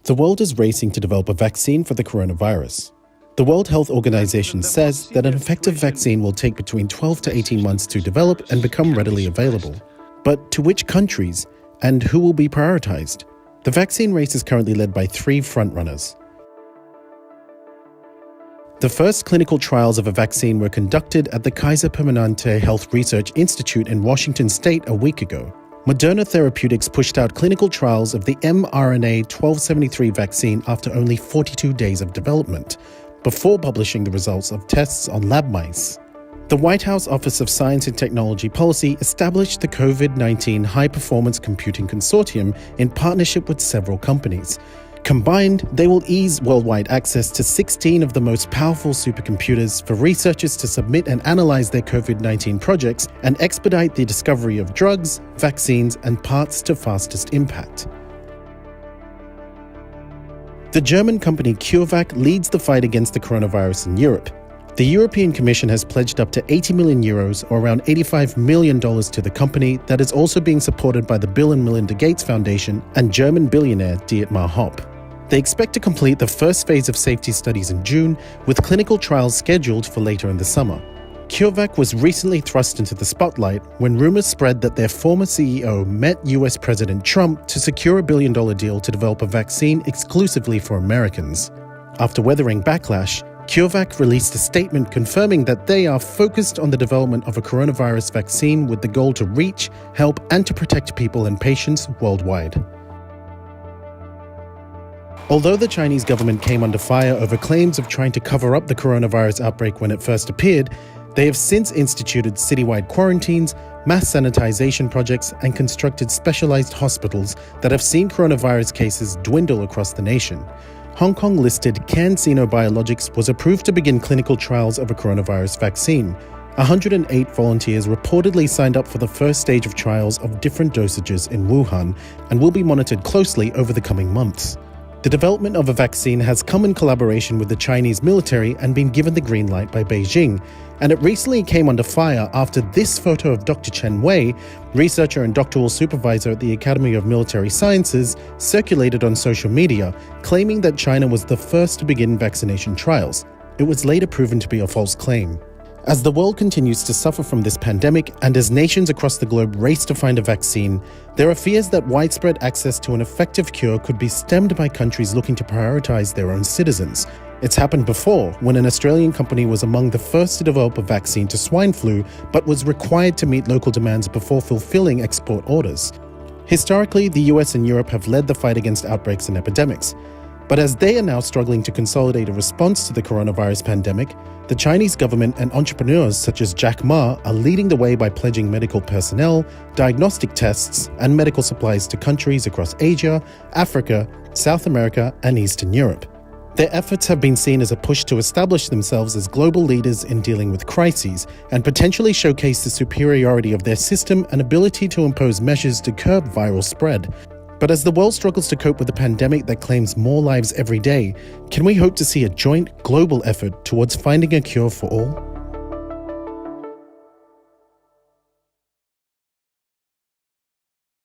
The world is racing to develop a vaccine for the coronavirus. The World Health Organization says that an effective vaccine will take between 12 to 18 months to develop and become readily available. But to which countries and who will be prioritized? The vaccine race is currently led by three frontrunners. The first clinical trials of a vaccine were conducted at the Kaiser Permanente Health Research Institute in Washington State a week ago. Moderna Therapeutics pushed out clinical trials of the mRNA 1273 vaccine after only 42 days of development, before publishing the results of tests on lab mice. The White House Office of Science and Technology Policy established the COVID-19 High Performance Computing Consortium in partnership with several companies. Combined, they will ease worldwide access to 16 of the most powerful supercomputers for researchers to submit and analyze their COVID-19 projects and expedite the discovery of drugs, vaccines, and paths to fastest impact. The German company CureVac leads the fight against the coronavirus in Europe. The European Commission has pledged up to 80 million euros, or around $85 million, to the company that is also being supported by the Bill and Melinda Gates Foundation and German billionaire Dietmar Hopp. They expect to complete the first phase of safety studies in June, with clinical trials scheduled for later in the summer. CureVac was recently thrust into the spotlight when rumors spread that their former CEO met US President Trump to secure a billion-dollar deal to develop a vaccine exclusively for Americans. After weathering backlash, CureVac released a statement confirming that they are focused on the development of a coronavirus vaccine with the goal to reach, help, and to protect people and patients worldwide. Although the Chinese government came under fire over claims of trying to cover up the coronavirus outbreak when it first appeared, they have since instituted citywide quarantines, mass sanitization projects, and constructed specialized hospitals that have seen coronavirus cases dwindle across the nation. Hong Kong-listed CanSino Biologics was approved to begin clinical trials of a coronavirus vaccine. 108 volunteers reportedly signed up for the first stage of trials of different dosages in Wuhan and will be monitored closely over the coming months. The development of a vaccine has come in collaboration with the Chinese military and been given the green light by Beijing, and it recently came under fire after this photo of Dr. Chen Wei, researcher and doctoral supervisor at the Academy of Military Sciences, circulated on social media, claiming that China was the first to begin vaccination trials. It was later proven to be a false claim. As the world continues to suffer from this pandemic and as nations across the globe race to find a vaccine, there are fears that widespread access to an effective cure could be stemmed by countries looking to prioritize their own citizens. It's happened before, when an Australian company was among the first to develop a vaccine to swine flu, but was required to meet local demands before fulfilling export orders. Historically, the US and Europe have led the fight against outbreaks and epidemics. But as they are now struggling to consolidate a response to the coronavirus pandemic, the Chinese government and entrepreneurs such as Jack Ma are leading the way by pledging medical personnel, diagnostic tests, and medical supplies to countries across Asia, Africa, South America, and Eastern Europe. Their efforts have been seen as a push to establish themselves as global leaders in dealing with crises and potentially showcase the superiority of their system and ability to impose measures to curb viral spread. But as the world struggles to cope with a pandemic that claims more lives every day, can we hope to see a joint global effort towards finding a cure for all?